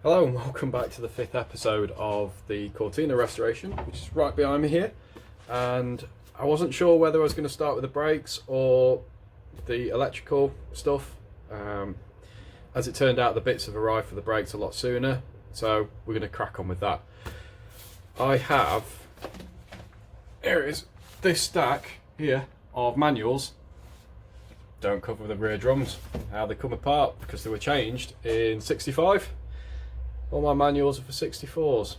Hello and welcome back to the 5th episode of the Cortina restoration, which is right behind me here. And I wasn't sure whether I was going to start with the brakes or the electrical stuff. As it turned out, the bits have arrived for the brakes a lot sooner, so we're going to crack on with that. I have, here it is, this stack here of manuals. Don't cover the rear drums, how they come apart because they were changed in 65. All my manuals are for 64s.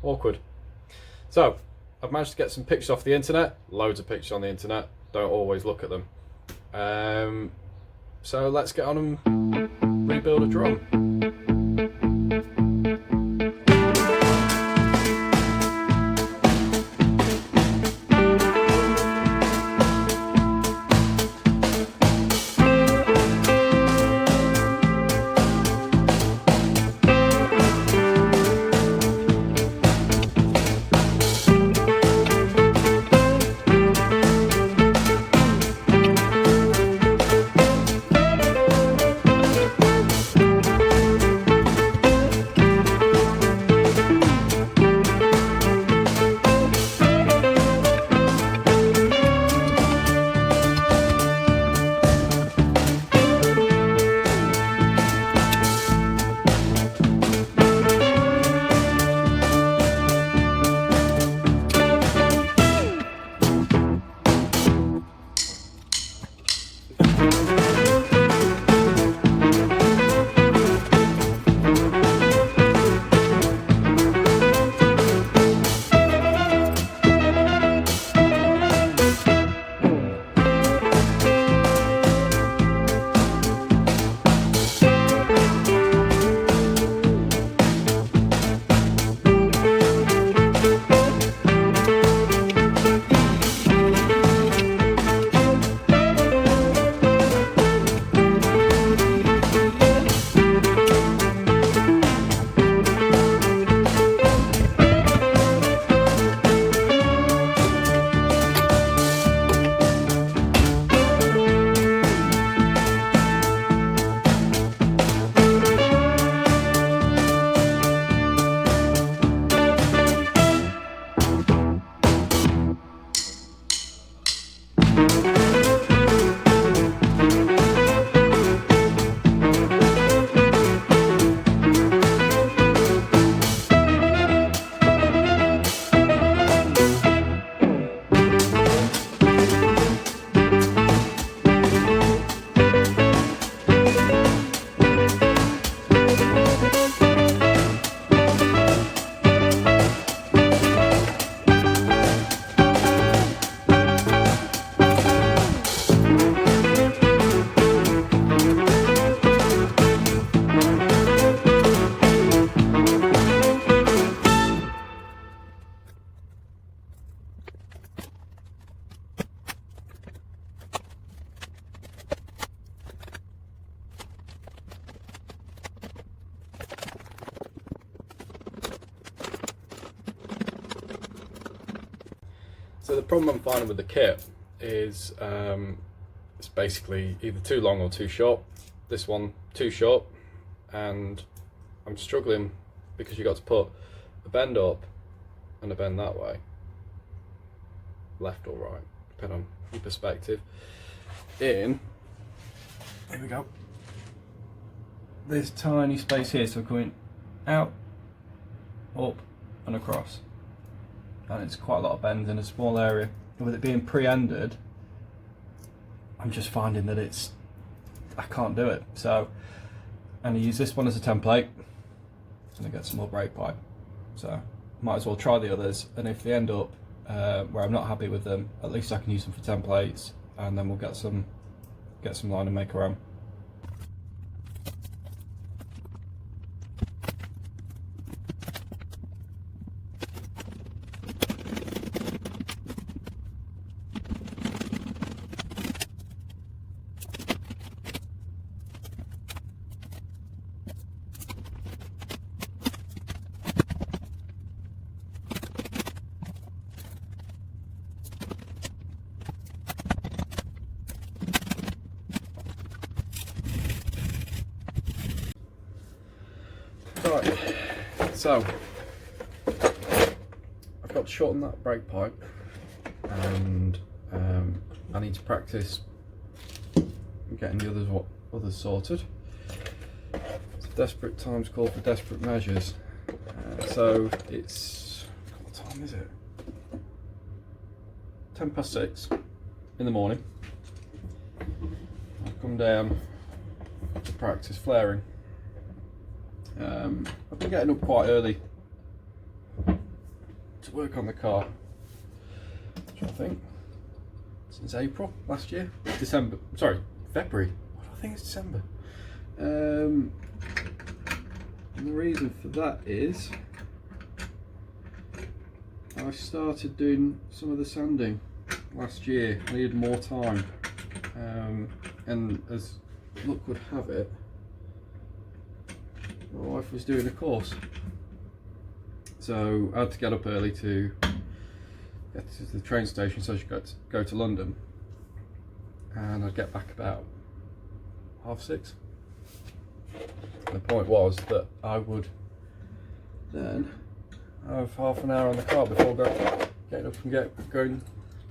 Awkward. So, I've managed to get some pictures off the internet. Loads of pictures on the internet. Don't always look at them. So let's get on and rebuild a drum. So the problem I'm finding with the kit is it's basically either too long or too short. This one too short, and I'm struggling because you got to put a bend up and a bend that way, left or right, depending on your perspective. Here we go. This tiny space here, so we're going out, up and across. And it's quite a lot of bends in a small area. And with it being pre-ended, I'm just finding that I can't do it. So I'm gonna use this one as a template and I get some more brake pipe. So might as well try the others, and if they end up where I'm not happy with them, at least I can use them for templates, and then we'll get some line and make our own. So I've got to shorten that brake pipe, and I need to practice getting the others sorted. Desperate times call for desperate measures. So it's, what time is it? 6:10 in the morning. I've come down to practice flaring. I've been getting up quite early to work on the car, which I think since April last year, February. I think it's December. And the reason for that is I started doing some of the sanding last year. I needed more time, and as luck would have it, my wife was doing a course, so I had to get up early to get to the train station so she could go to London, and I'd get back about 6:30. The point was that I would then have half an hour on the car before getting up and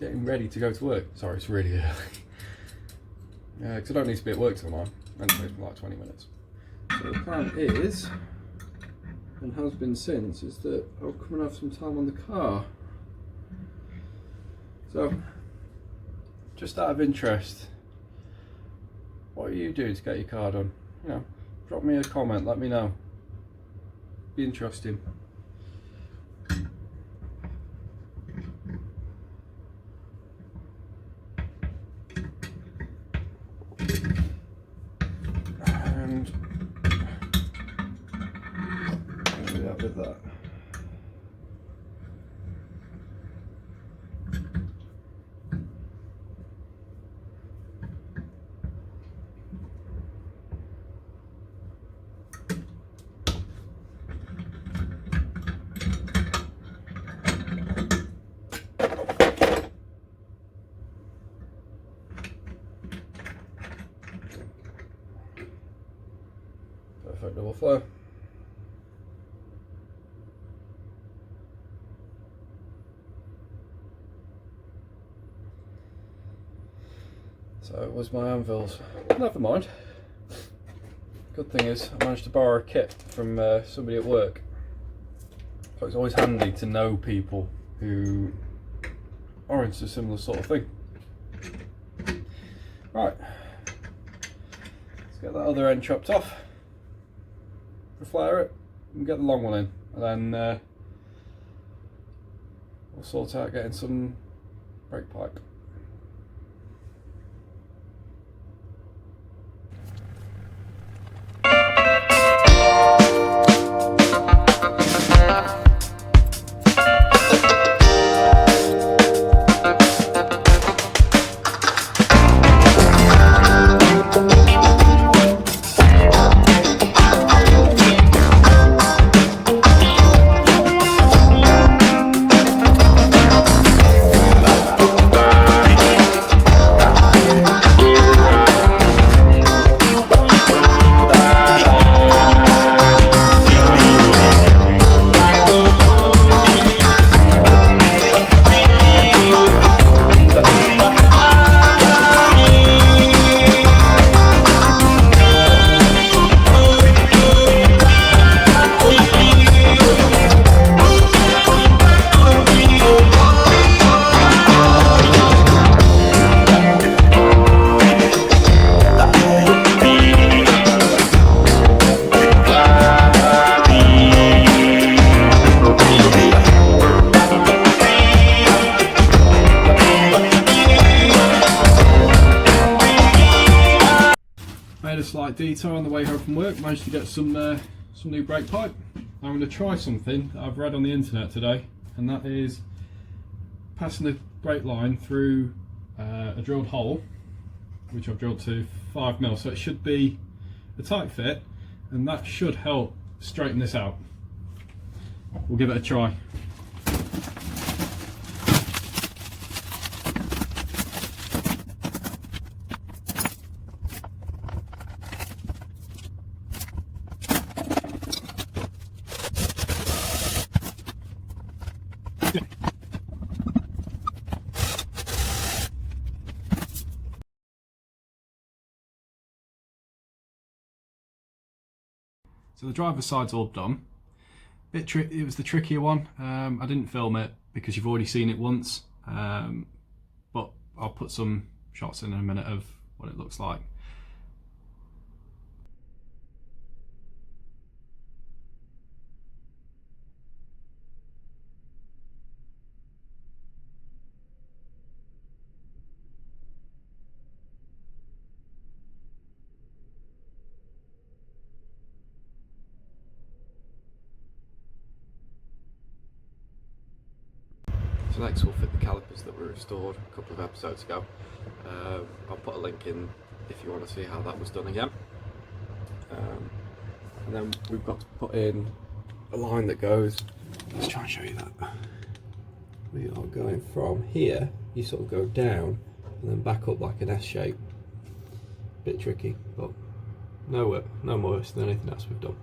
getting ready to go to work. Sorry, it's really early. Yeah, because I don't need to be at work till 9. It takes me like 20 minutes. So the plan is, and has been since, is that I'll come and have some time on the car. So, just out of interest, what are you doing to get your car done? You know, drop me a comment, let me know. Be interesting. And I'll do that with that. Perfect double flow. So it was my anvils. Never mind. Good thing is I managed to borrow a kit from somebody at work. So it's always handy to know people who are into a similar sort of thing. Right. Let's get that other end chopped off. Flare it and get the long one in, and then we'll sort out getting some brake pipe. Made a slight detour on the way home from work, managed to get some new brake pipe. I'm going to try something that I've read on the internet today, and that is passing the brake line through a drilled hole, which I've drilled to 5mm, so it should be a tight fit, and that should help straighten this out. We'll give it a try. So the driver's side's all done. It was the trickier one. I didn't film it because you've already seen it once, but I'll put some shots in a minute of what it looks like. So next we'll fit the calipers that were restored a couple of episodes ago. I'll put a link in if you want to see how that was done again. And then we've got to put in a line that goes, let's try and show you that. We are going from here, you sort of go down and then back up like an S shape. Bit tricky, but no more worse than anything else we've done.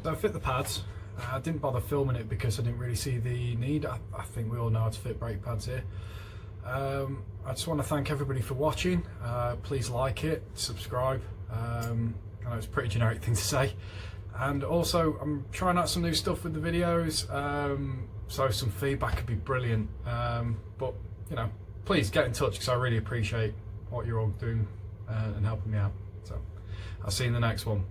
So I fit the pads. I didn't bother filming it because I didn't really see the need. I think we all know how to fit brake pads here. I just want to thank everybody for watching. Please like it, subscribe. I know it's a pretty generic thing to say. And also I'm trying out some new stuff with the videos, so some feedback would be brilliant. But you know, please get in touch because I really appreciate what you're all doing and helping me out. So I'll see you in the next one.